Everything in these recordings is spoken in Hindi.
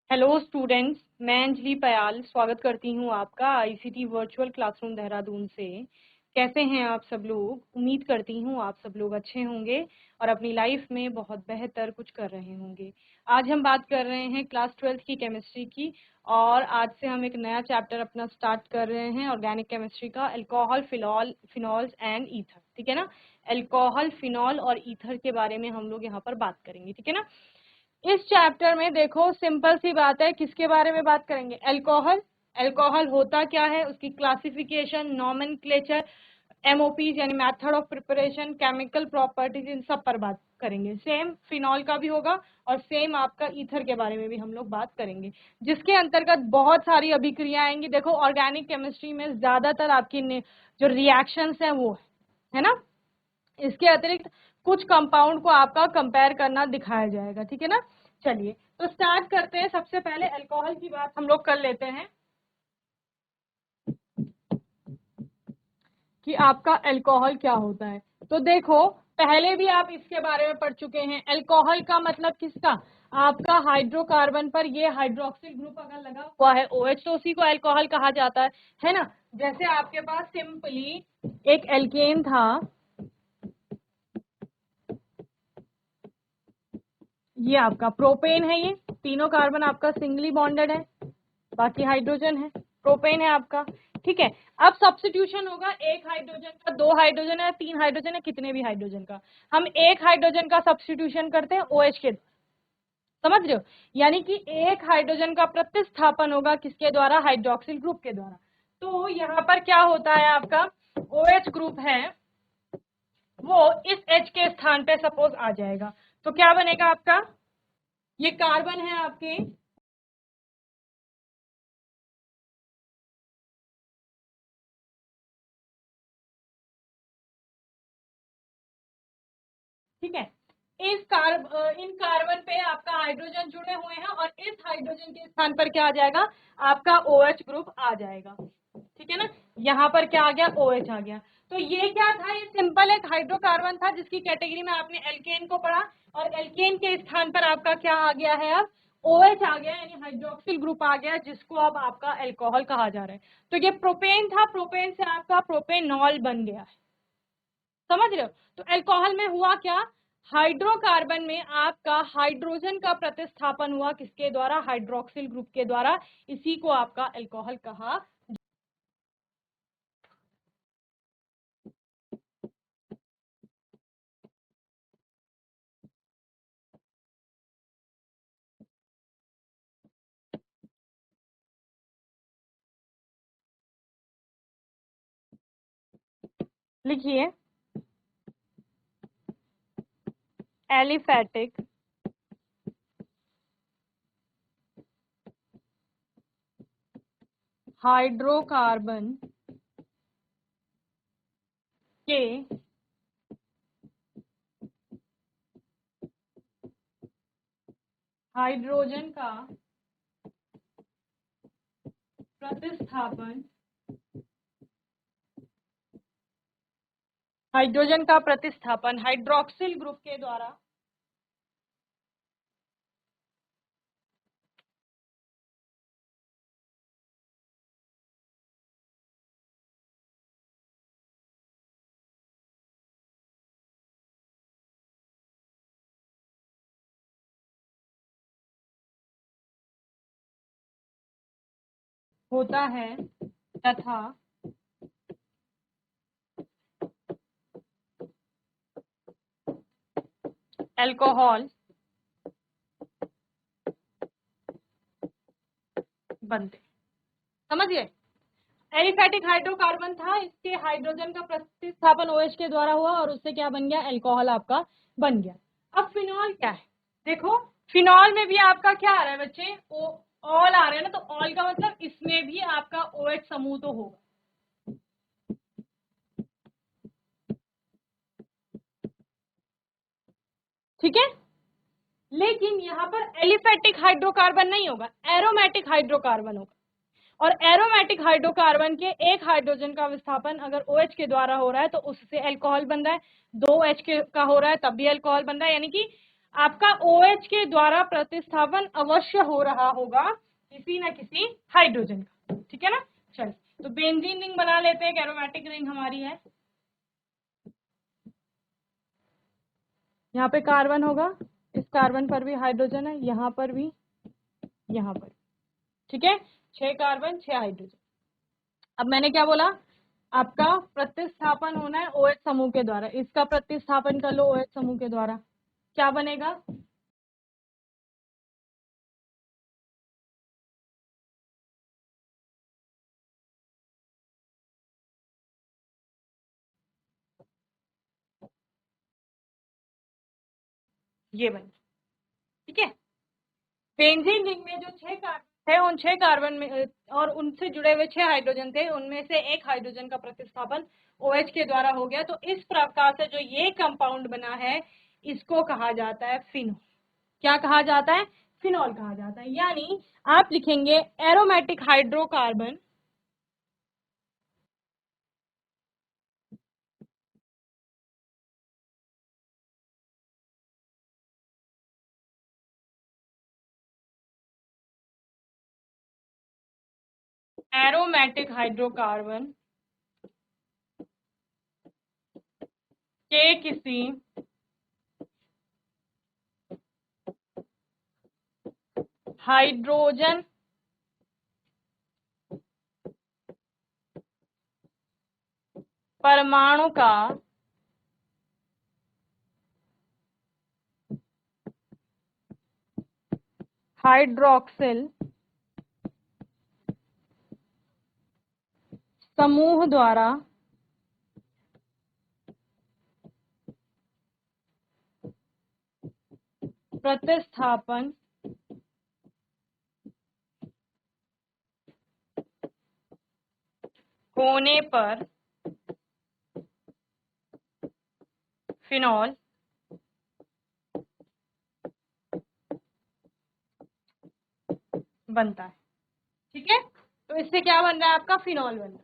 हेलो स्टूडेंट्स, मैं अंजलि पयाल स्वागत करती हूँ आपका आईसीटी वर्चुअल क्लासरूम देहरादून से। कैसे हैं आप सब लोग? उम्मीद करती हूँ आप सब लोग अच्छे होंगे और अपनी लाइफ में बहुत बेहतर कुछ कर रहे होंगे। आज हम बात कर रहे हैं क्लास 12th की केमिस्ट्री की और आज से हम एक नया चैप्टर अपना स्टार्ट कर रहे हैं ऑर्गेनिक केमिस्ट्री का, अल्कोहल, फिनॉल्स एंड ईथर। ठीक है ना? अल्कोहल, फिनॉल और ईथर के बारे में हम लोग यहाँ पर बात करेंगे। ठीक है ना? इस चैप्टर में देखो सिंपल सी बात है, किसके बारे में बात करेंगे? अल्कोहल। अल्कोहल होता क्या है, उसकी क्लासिफिकेशन, नॉमेनक्लेचर, एमओपीज यानी method of preparation, chemical properties, इन सब पर बात करेंगे। सेम फिनॉल का भी होगा और सेम आपका ईथर के बारे में भी हम लोग बात करेंगे, जिसके अंतर्गत बहुत सारी अभिक्रिया आएंगी। देखो ऑर्गेनिक केमिस्ट्री में ज्यादातर आपकी जो रिएक्शंस हैं वो है ना, इसके अतिरिक्त कुछ कंपाउंड को आपका कंपेयर करना दिखाया जाएगा। ठीक है ना? चलिए तो स्टार्ट करते हैं। सबसे पहले अल्कोहल की बात हम लोग कर लेते हैं कि आपका अल्कोहल क्या होता है। तो देखो पहले भी आप इसके बारे में पढ़ चुके हैं। अल्कोहल का मतलब किसका? आपका हाइड्रोकार्बन पर ये हाइड्रोक्सिल ग्रुप अगर लगा हुआ है OH तो उसी को अल्कोहल कहा जाता है ना? जैसे आपके पास सिंपली एक एल्केन था, ये आपका प्रोपेन है, ये तीनों कार्बन आपका सिंगली बॉन्डेड है, बाकी हाइड्रोजन है, प्रोपेन है आपका। ठीक है, अब सब्स्टिट्यूशन होगा एक हाइड्रोजन का, दो हाइड्रोजन है, तीन हाइड्रोजन है, कितने भी हाइड्रोजन का, हम एक हाइड्रोजन का सब्स्टिट्यूशन करते हैं OH के। समझ रहे हो? यानी कि एक हाइड्रोजन का प्रतिस्थापन होगा किसके द्वारा? हाइड्रोक्सिल ग्रुप के द्वारा। तो यहाँ पर क्या होता है, आपका OH ग्रुप है वो इस H के स्थान पे सपोज आ जाएगा, तो क्या बनेगा आपका? ये कार्बन है आपके, ठीक है, इन कार्बन पे आपका हाइड्रोजन जुड़े हुए हैं और इस हाइड्रोजन के स्थान पर क्या आ जाएगा? आपका OH ग्रुप आ जाएगा। ठीक है ना? यहाँ पर क्या आ गया? OH आ गया। तो ये क्या था? ये सिंपल एक हाइड्रोकार्बन था जिसकी कैटेगरी में आपने एल्केन को पढ़ा और एल्केन के स्थान पर आपका क्या आ गया है? अब OH आ गया, यानी हाइड्रोक्सिल ग्रुप आ गया, जिसको अब आपका अल्कोहल कहा जा रहा है। तो ये प्रोपेन था, प्रोपेन से आपका प्रोपेनॉल बन गया है। समझ रहे हो? तो अल्कोहल में हुआ क्या? हाइड्रोकार्बन में आपका हाइड्रोजन का प्रतिस्थापन हुआ किसके द्वारा? हाइड्रोक्सिल ग्रुप के द्वारा। इसी को आपका अल्कोहल कहा। लिखिए, एलिफेटिक हाइड्रोकार्बन के हाइड्रोजन का प्रतिस्थापन, हाइड्रोजन का प्रतिस्थापन हाइड्रोक्सिल ग्रुप के द्वारा होता है तथा अल्कोहल बनते। समझिए, एलिफेटिक हाइड्रोकार्बन था, इसके हाइड्रोजन का प्रतिस्थापन OH के द्वारा हुआ और उससे क्या बन गया? अल्कोहल आपका बन गया। अब फिनॉल क्या है? देखो फिनॉल में भी आपका क्या आ रहा है बच्चे? ऑल आ रहा है ना, तो ऑल का मतलब इसमें भी आपका OH समूह तो होगा। ठीक है, लेकिन यहाँ पर एलिफेटिक हाइड्रोकार्बन नहीं होगा, एरोमेटिक हाइड्रोकार्बन होगा। और एरोमेटिक हाइड्रोकार्बन के एक हाइड्रोजन का विस्थापन अगर OH के द्वारा हो रहा है तो उससे अल्कोहल बन रहा है, दो H के का हो रहा है तब भी अल्कोहल बन रहा है। यानी कि आपका OH के द्वारा प्रतिस्थापन अवश्य हो रहा होगा किसी न किसी हाइड्रोजन का, ठीक है ना। चलिए, तो बेंजीन रिंग बना लेते हैं, एरोमेटिक रिंग हमारी है। यहाँ पे कार्बन होगा, इस कार्बन पर भी हाइड्रोजन है, यहाँ पर भी, यहाँ पर, ठीक है। 6 कार्बन 6 हाइड्रोजन। अब मैंने क्या बोला, आपका प्रतिस्थापन होना है OH समूह के द्वारा। इसका प्रतिस्थापन कर लो OH समूह के द्वारा, क्या बनेगा, ये बन, ठीक है। बेंजीन रिंग में जो 6 कार्बन थे, उन 6 कार्बन में और उनसे जुड़े हुए 6 हाइड्रोजन थे, उनमें से एक हाइड्रोजन का प्रतिस्थापन OH के द्वारा हो गया। तो इस प्रकार से जो ये कंपाउंड बना है, इसको कहा जाता है फिनोल। क्या कहा जाता है, फिनोल कहा जाता है। यानी आप लिखेंगे एरोमेटिक हाइड्रोकार्बन, एरोमेटिक हाइड्रोकार्बन के किसी हाइड्रोजन परमाणु का हाइड्रोक्सिल समूह द्वारा प्रतिस्थापन होने पर फिनोल बनता है, ठीक है। तो इससे क्या बन रहा है, आपका फिनोल बन रहा है,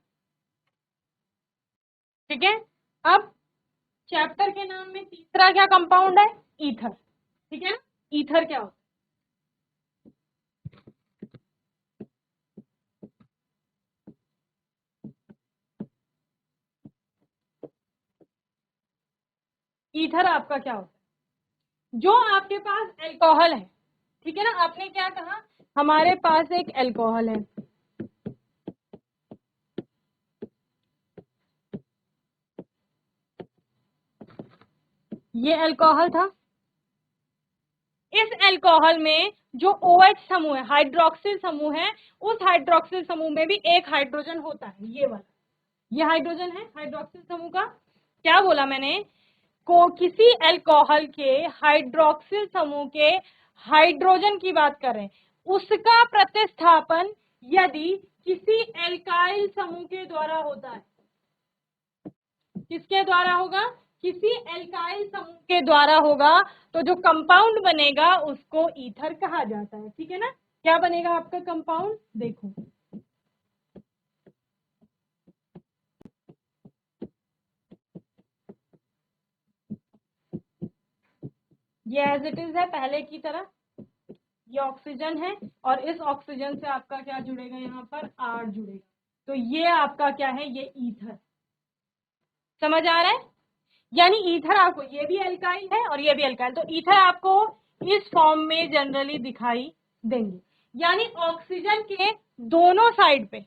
ठीक है। अब चैप्टर के नाम में तीसरा क्या कंपाउंड है, ईथर, ठीक है ना। ईथर क्या होता है, ईथर आपका क्या होता है, जो आपके पास एल्कोहल है, ठीक है ना। आपने क्या कहा, हमारे पास एक एल्कोहल है, ये एल्कोहल था। इस एल्कोहल में जो OH समूह है, हाइड्रोक्सिल समूह है, उस हाइड्रोक्सिल समूह में भी एक हाइड्रोजन होता है, ये वाला, ये हाइड्रोजन है हाइड्रोक्सिल समूह का। क्या बोला मैंने, को किसी एल्कोहल के हाइड्रोक्सिल समूह के हाइड्रोजन की बात कर रहे हैं, उसका प्रतिस्थापन यदि किसी एल्काइल समूह के द्वारा होता है, किसके द्वारा होगा, किसी एल्काइल समूह के द्वारा होगा, तो जो कंपाउंड बनेगा उसको ईथर कहा जाता है, ठीक है ना। क्या बनेगा आपका कंपाउंड, देखो, ये एज इट इज है पहले की तरह, ये ऑक्सीजन है और इस ऑक्सीजन से आपका क्या जुड़ेगा, यहाँ पर R जुड़ेगा, तो ये आपका क्या है, ये ईथर, समझ आ रहा है। यानी ईथर आपको, ये भी एल्काइल है और ये भी एल्काइल, तो ईथर आपको इस फॉर्म में जनरली दिखाई देंगे। यानी ऑक्सीजन के दोनों साइड पे,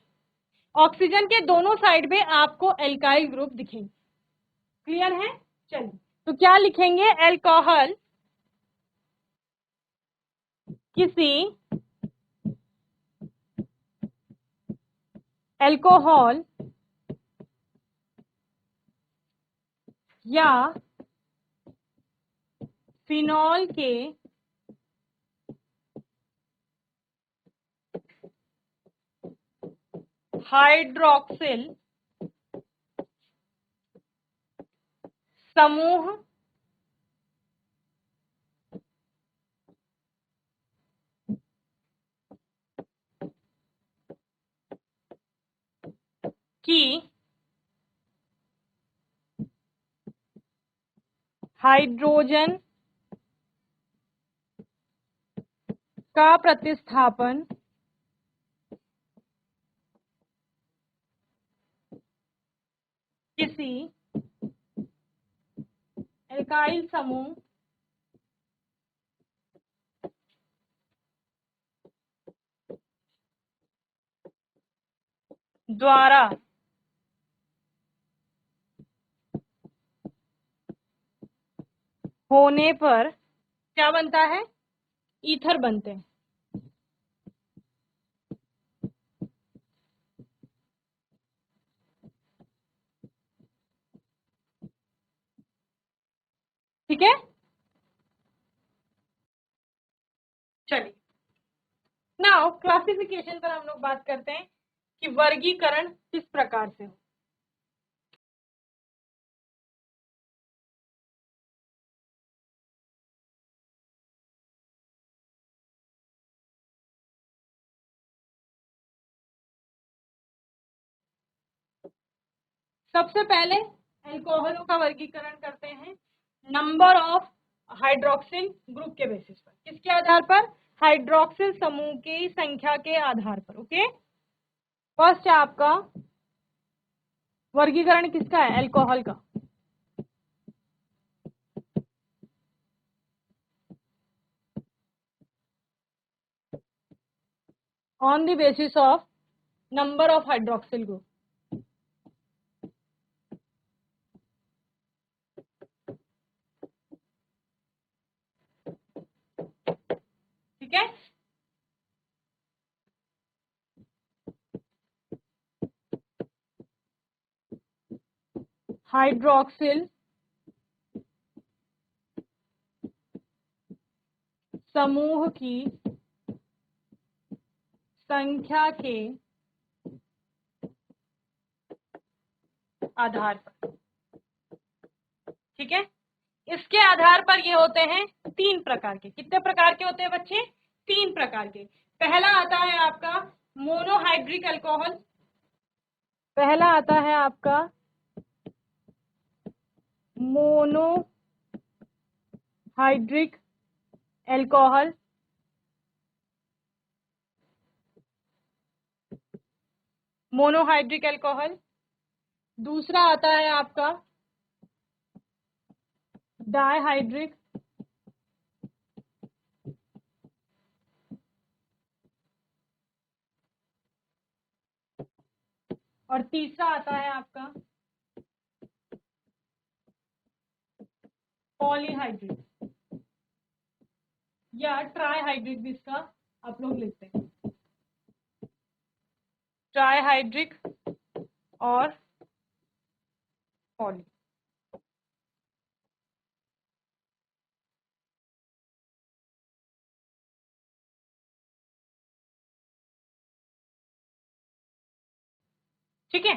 ऑक्सीजन के दोनों साइड पे आपको एल्काइल ग्रुप दिखेंगे, क्लियर है। चलिए, तो क्या लिखेंगे, एल्कोहल किसी एल्कोहल या फिनॉल के हाइड्रोक्सिल समूह की हाइड्रोजन का प्रतिस्थापन किसी एल्काइल समूह द्वारा होने पर क्या बनता है? ईथर बनते हैं। ठीक है, चलिए नाउ क्लासिफिकेशन पर हम लोग बात करते हैं कि वर्गीकरण किस प्रकार से हो। सबसे पहले अल्कोहलों का वर्गीकरण करते हैं नंबर ऑफ हाइड्रोक्सिल ग्रुप के बेसिस पर। किसके आधार पर? हाइड्रोक्सिल समूह की संख्या के आधार पर। ओके, फर्स्ट है आपका वर्गीकरण किसका है? अल्कोहल का। On the basis of number of hydroxyl group. ठीक है, हाइड्रोक्सिल समूह की संख्या के आधार पर। ठीक है, इसके आधार पर ये होते हैं तीन प्रकार के। कितने प्रकार के होते हैं बच्चे? तीन प्रकार के। पहला आता है आपका मोनोहाइड्रिक अल्कोहल। पहला आता है आपका मोनोहाइड्रिक अल्कोहल। Monohydric alcohol. दूसरा आता है आपका डाइहाइड्रिक। और तीसरा आता है आपका पॉलीहाइड्रिक या ट्राइहाइड्रिक भी इसका आप लोग लिखते हैं। ट्राइहाइड्रिक और पॉली। ठीक है,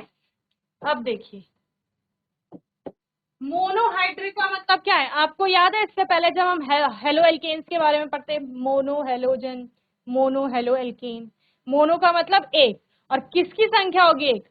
अब देखिए मोनोहाइड्रिक का मतलब क्या है? आपको याद है इससे पहले जब हम हेलो एल्केन्स के बारे में पढ़ते, mono halogen, mono halo alkane. Mono का मतलब एक, और किसकी संख्या होगी? एक।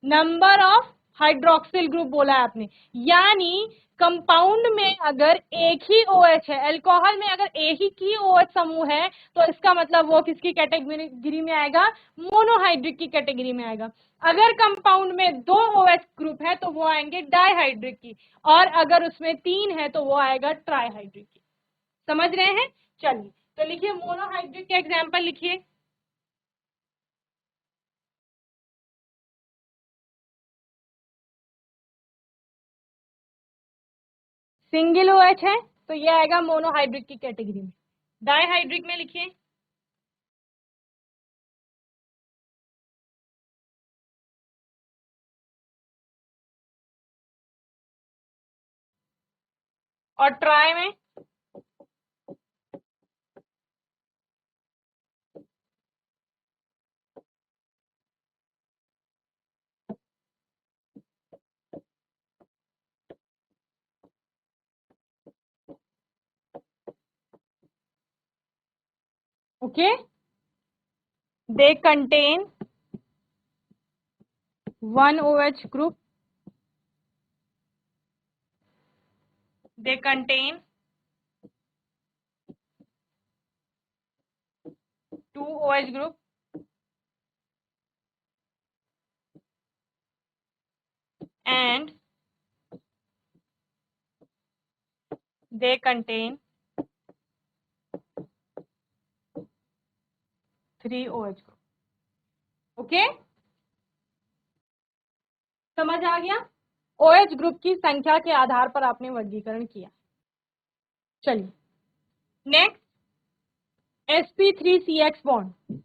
नंबर ऑफ हाइड्रोक्सिल ग्रुप बोला है आपने, यानी कंपाउंड में अगर एक ही OH है, अल्कोहल में अगर एक ही की OH समूह है, तो इसका मतलब वो किसकी कैटेगरी में आएगा? मोनोहाइड्रिक की कैटेगरी में आएगा। अगर कंपाउंड में दो OH ग्रुप है तो वो आएंगे डाइहाइड्रिक की, और अगर उसमें तीन है तो वो आएगा ट्राइहाइड्रिक की। समझ रहे हैं? चलिए तो लिखिए मोनोहाइड्रिक के एग्जाम्पल लिखिए। सिंगल OH है तो ये आएगा मोनोहाइड्रिक की कैटेगरी में। डाइहाइड्रिक में लिखिए और ट्राई में okay they contain one OH group, they contain 2 OH group and they contain 3 OH group. Okay, समझ आ गया? OH ग्रुप की संख्या के आधार पर आपने वर्गीकरण किया। चलिए नेक्स्ट, sp3CX बॉन्ड।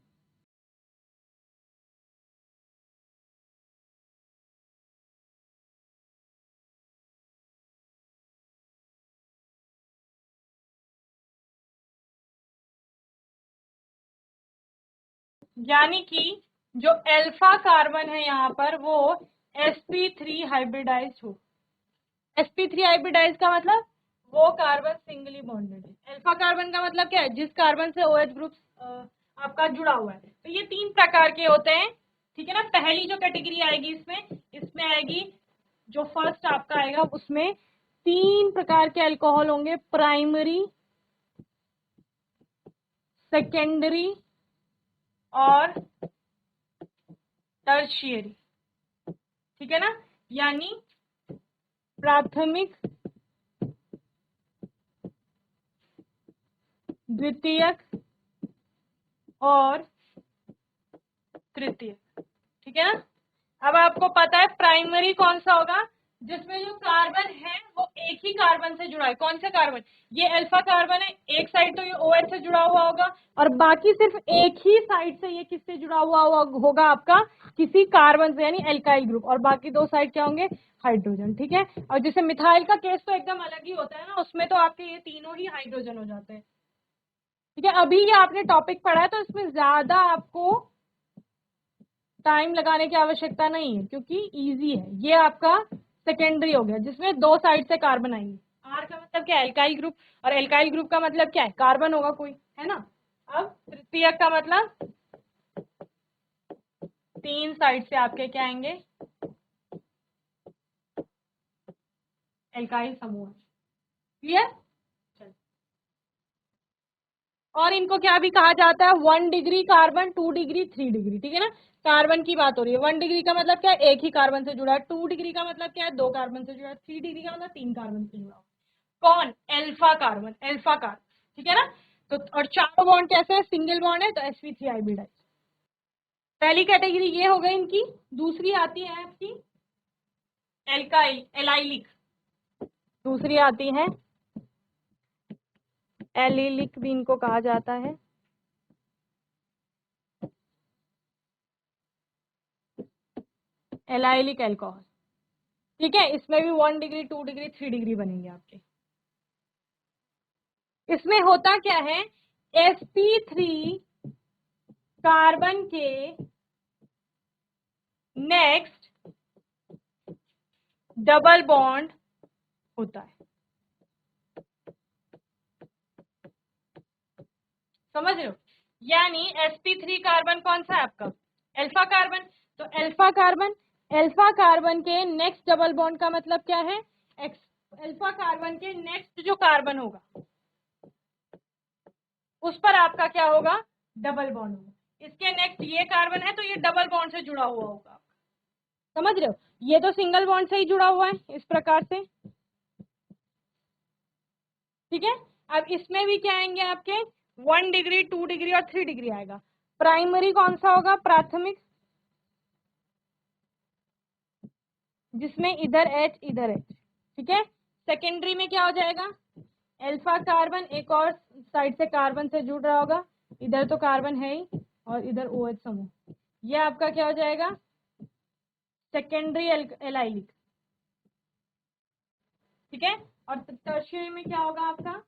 यानी कि जो अल्फा कार्बन है यहाँ पर वो sp3 हाइब्रिडाइज्ड हो। sp3 हाइब्रिडाइज्ड का मतलब वो कार्बन सिंगली बॉन्डेड है। अल्फा कार्बन का मतलब क्या है? जिस कार्बन से OH ग्रुप आपका जुड़ा हुआ है। तो ये 3 प्रकार के होते हैं, ठीक है ना। पहली जो कैटेगरी आएगी इसमें आएगी, जो फर्स्ट आपका आएगा उसमें 3 प्रकार के अल्कोहल होंगे, प्राइमरी, सेकेंडरी और टर्शियरी, ठीक है ना। यानी प्राथमिक, द्वितीयक और तृतीयक, ठीक है ना। अब आपको पता है प्राइमरी कौन सा होगा? जिसमें जो कार्बन है वो एक ही कार्बन से जुड़ा है। कौन सा कार्बन? ये अल्फा कार्बन है, एक साइड तो ये OH से जुड़ा हुआ होगा और बाकी सिर्फ एक ही साइड से ये किससे जुड़ा हुआ होगा? आपका किसी कार्बन से, यानी एल्काइल ग्रुप, और बाकी 2 साइड क्या होंगे? हाइड्रोजन, ठीक है। और जैसे मिथाइल का केस तो एकदम अलग ही होता है ना, उसमें तो आपके ये तीनों ही हाइड्रोजन हो जाते हैं, ठीक है। अभी ये आपने टॉपिक पढ़ा है तो इसमें ज्यादा आपको टाइम लगाने की आवश्यकता नहीं है क्योंकि इजी है। ये आपका सेकेंडरी हो गया जिसमें 2 साइड से कार्बन आएंगे। आर का मतलब क्या है? एल्काइल ग्रुप, और एल्काइल ग्रुप का मतलब क्या है? कार्बन होगा कोई, है ना। अब तृतीयक का मतलब 3 साइड से आपके क्या आएंगे? एल्काइल समूह। क्लियर? और इनको क्या भी कहा जाता है? 1 डिग्री कार्बन, 2 डिग्री, 3 डिग्री, ठीक है ना। कार्बन की बात हो रही है। 1 डिग्री का मतलब क्या है? एक ही कार्बन से जुड़ा है। 2 डिग्री का मतलब क्या है? 2 कार्बन से जुड़ा है। 3 डिग्री का मतलब 3 कार्बन से जुड़ा है। कौन? अल्फा कार्बन, अल्फा कार्बन, ठीक है ना। तो और 4 बॉन्ड कैसे है? सिंगल बॉन्ड है, तो sp3 हाइब्रिडाइज्ड। पहली कैटेगरी ये हो गई इनकी। दूसरी आती है आपकी एल्काइल, एलाइलिक। दूसरी आती है एलिलिक, भी इनको कहा जाता है। एलाइलिक अल्कोहल, ठीक है। इसमें भी 1 डिग्री, 2 डिग्री, 3 डिग्री बनेंगे आपके। इसमें होता क्या है? sp3 कार्बन के नेक्स्ट डबल बॉन्ड होता है। समझ रहे हो? यानी sp3 कार्बन कौन सा है आपका? Alpha carbon. तो अल्फा कार्बन के नेक्स्ट डबल बॉन्ड का मतलब क्या है? अल्फा कार्बन के नेक्स्ट जो कार्बन होगा उस पर आपका क्या होगा? डबल बॉन्ड होगा। इसके नेक्स्ट ये कार्बन है तो ये डबल बॉन्ड से जुड़ा हुआ होगा। समझ रहे हो? ये तो सिंगल बॉन्ड से ही जुड़ा हुआ है इस प्रकार से, ठीक है। अब इसमें भी क्या आएंगे आपके? 1 डिग्री, 2 डिग्री और 3 डिग्री आएगा। प्राइमरी कौन सा होगा? प्राथमिक, जिसमें इधर H इधर H, ठीक है। सेकेंडरी में क्या हो जाएगा? अल्फा कार्बन एक और साइड से कार्बन से जुड़ रहा होगा, इधर तो कार्बन है ही और इधर OH समूह। यह आपका क्या हो जाएगा? सेकेंडरी एलाइलिक, ठीक है। और टर्शियरी में क्या होगा आपका?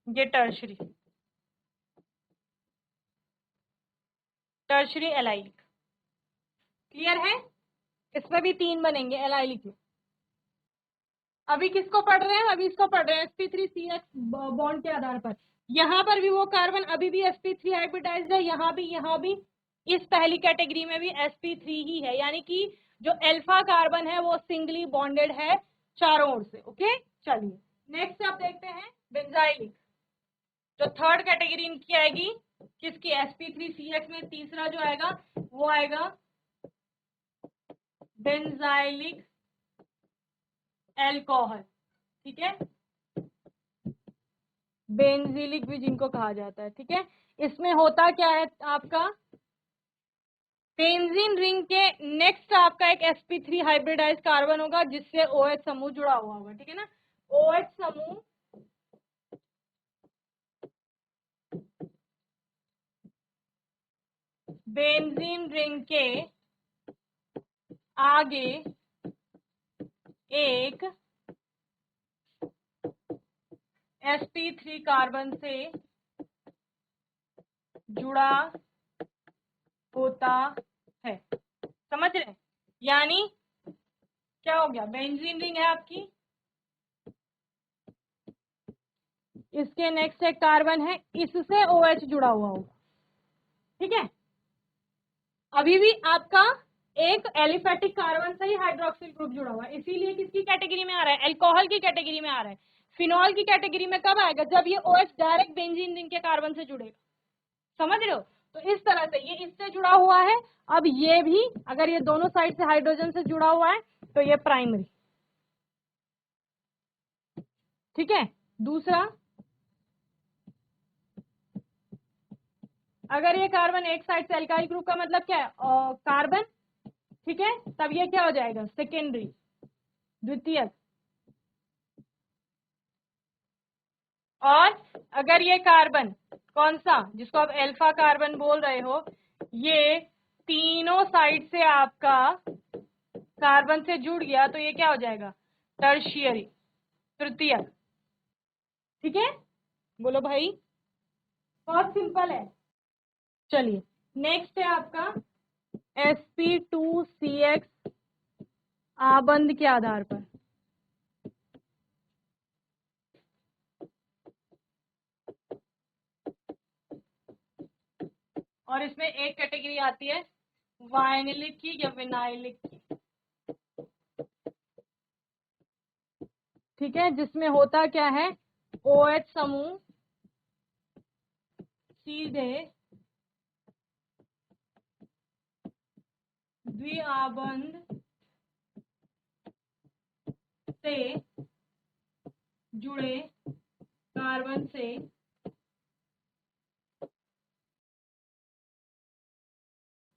ये टर्शियरी, टर्शियरी एलाइलिक। क्लियर है? इसमें भी 3 बनेंगे एलाइलिक में। अभी किसको पढ़ रहे हैं? अभी इसको पढ़ रहे हैं sp3CX बॉन्ड के आधार पर। यहाँ पर भी वो कार्बन अभी भी sp3 हाइब्रिडाइज्ड है, यहाँ भी इस पहली कैटेगरी में भी sp3 ही है, यानी कि जो अल्फा कार्बन है वो सिंगली बॉन्डेड है चारों ओर से। ओके, चलिए नेक्स्ट आप देखते हैं बेंजाइलिक, जो थर्ड कैटेगरी इनकी आएगी किसकी, sp3CX में तीसरा जो आएगा वो आएगा बेंजाइलिक एल्कोहल, ठीक है, बेंजीलिक भी जिनको कहा जाता है, ठीक है। इसमें होता क्या है आपका, बेंजीन रिंग के नेक्स्ट आपका एक sp3 हाइब्रिडाइज कार्बन होगा जिससे OH समूह जुड़ा हुआ होगा, ठीक है ना। OH समूह बेंजीन रिंग के आगे एक sp3 कार्बन से जुड़ा होता है, समझ रहे हैं। यानी क्या हो गया, बेंजीन रिंग है आपकी, इसके नेक्स्ट एक कार्बन है, इससे OH जुड़ा हुआ होगा, ठीक है। अभी भी आपका एक एलिफेटिक कार्बन से ही हाइड्रोक्सिल ग्रुप जुड़ा हुआ है, इसीलिए किसकी कैटेगरी में आ रहा है, एल्कोहल की कैटेगरी में आ रहा है। फिनॉल की कैटेगरी में कब आएगा, जब ये OH डायरेक्ट बेंजीन रिंग के कार्बन से जुड़ेगा, समझ रहे हो। तो इस तरह से ये इससे जुड़ा हुआ है। अब ये भी अगर ये दोनों साइड से हाइड्रोजन से जुड़ा हुआ है तो ये प्राइमरी, ठीक है। दूसरा, अगर ये कार्बन एक साइड से एल्काइल ग्रुप का मतलब क्या है, कार्बन, ठीक है, तब ये क्या हो जाएगा, सेकेंडरी, द्वितीयक। और अगर ये कार्बन कौन सा, जिसको आप अल्फा कार्बन बोल रहे हो, ये तीनों साइड से आपका कार्बन से जुड़ गया तो ये क्या हो जाएगा, टर्शियरी, तृतीयक, ठीक है। बोलो भाई, बहुत सिंपल है। चलिए नेक्स्ट है आपका sp2CX आबंध के आधार पर। और इसमें एक कैटेगरी आती है वाइनिलिक की या विनाइलिक की, ठीक है, जिसमें होता क्या है, OH समूह सीधे द्विआबंध से जुड़े कार्बन से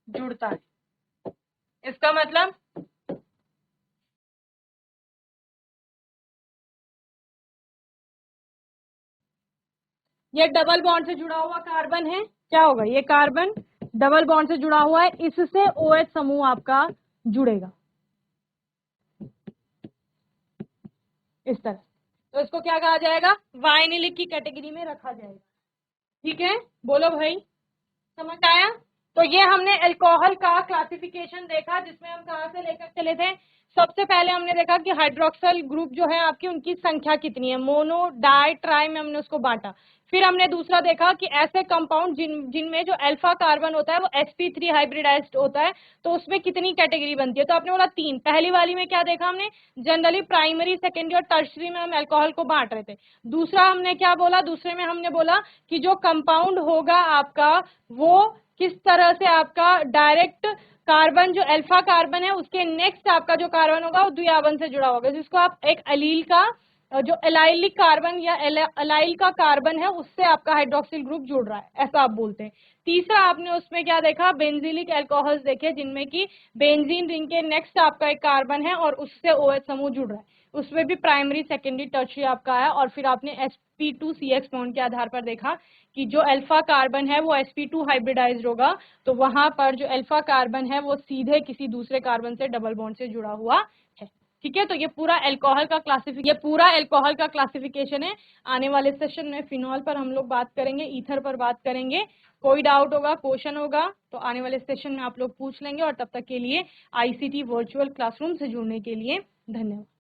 जुड़ता है। इसका मतलब ये डबल बॉन्ड से जुड़ा हुआ कार्बन है, क्या होगा, ये कार्बन डबल बॉन्ड से जुड़ा हुआ है, इससे OH समूह आपका जुड़ेगा इस तरह। तो इसको क्या कहा जाएगा, वाइनिलिक की कैटेगरी में रखा जाएगा, ठीक है। बोलो भाई, समझ आया। तो ये हमने अल्कोहल का क्लासिफिकेशन देखा, जिसमें हम कहाँ से लेकर चले थे। सबसे पहले हमने देखा कि हाइड्रोक्सल ग्रुप जो है आपकी, उनकी संख्या कितनी है, मोनो डाई ट्राई में हमने उसको बांटा। फिर हमने दूसरा देखा कि ऐसे कंपाउंड जिनमें जो अल्फा कार्बन होता है वो sp3 हाइब्रिडाइज्ड होता है, तो उसमें कितनी कैटेगरी बनती है, तो आपने बोला तीन। पहली वाली में क्या देखा हमने, जनरली प्राइमरी, सेकेंडरी और टर्शरी में हम अल्कोहल को बांट रहे थे। दूसरा हमने क्या बोला, दूसरे में हमने बोला कि जो कंपाउंड होगा आपका वो किस तरह से आपका डायरेक्ट कार्बन, जो अल्फा कार्बन है उसके नेक्स्ट आपका जो कार्बन होगा वो द्विआबंध से जुड़ा होगा, जिसको आप एक अलील का, जो एलाइलिक कार्बन या एलाइल का कार्बन है उससे आपका हाइड्रोक्सिल ग्रुप जुड़ रहा है, ऐसा आप बोलते हैं। तीसरा आपने उसमें क्या देखा, बेंजीलिक अल्कोहल्स देखे, जिनमें कि बेंजीन रिंग के नेक्स्ट आपका एक कार्बन है और उससे OH समूह जुड़ रहा है, उसमें भी प्राइमरी, सेकेंडरी, टर्शियरी आपका है। और फिर आपने sp2CX बॉन्ड के आधार पर देखा कि जो अल्फा कार्बन है वो sp2 हाइब्रिडाइज्ड होगा, तो वहां पर जो अल्फा कार्बन है वो सीधे किसी दूसरे कार्बन से डबल बॉन्ड से जुड़ा हुआ है, ठीक है। तो ये पूरा अल्कोहल का क्लासिफिकेशन है। आने वाले सेशन में फिनॉल पर हम लोग बात करेंगे, ईथर पर बात करेंगे। कोई डाउट होगा, क्वेश्चन होगा तो आने वाले सेशन में आप लोग पूछ लेंगे। और तब तक के लिए ICT वर्चुअल क्लासरूम से जुड़ने के लिए धन्यवाद।